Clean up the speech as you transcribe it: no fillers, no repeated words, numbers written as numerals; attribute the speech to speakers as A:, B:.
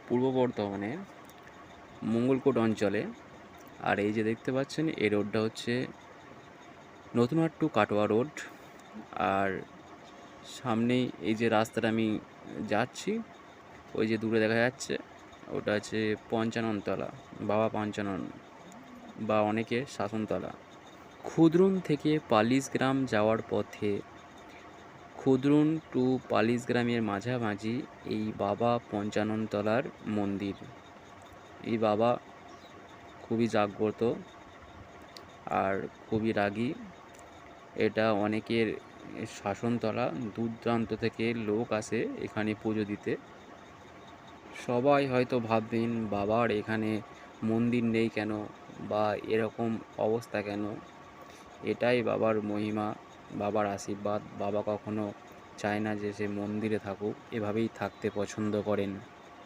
A: পূর্ব বর্ধমানে মঙ্গলকোট অঞ্চলে। আর এই যে দেখতে পাচ্ছেন এই রোডটা হচ্ছে নতুনহাট টু কাটোয়া রোড। আর সামনেই এই যে রাস্তাটা আমি যাচ্ছি, ওই যে দূরে দেখা যাচ্ছে ওটা হচ্ছে পঞ্চাননতলা, বাবা পঞ্চানন বা অনেকে শাসনতলা। ক্ষুদ্রুন থেকে পালিশ গ্রাম যাওয়ার পথে ক্ষুদ্রুন টু পালিশ গ্রামের মাঝামাঝি এই বাবা পঞ্চাননতলার মন্দির। এই বাবা খুবই জাগ্রত আর খুবই রাগী। এটা অনেকের শাসনতলা, দূর দূরান্ত থেকে লোক আসে এখানে পুজো দিতে। সবাই হয়তো ভাববেন বাবার এখানে মন্দির নেই কেন বা এরকম অবস্থা কেন। এটাই বাবার মহিমা, বাবার আশীর্বাদ। বাবা কখনো চায় না যে সে মন্দিরে থাকুক, এভাবেই থাকতে পছন্দ করেন।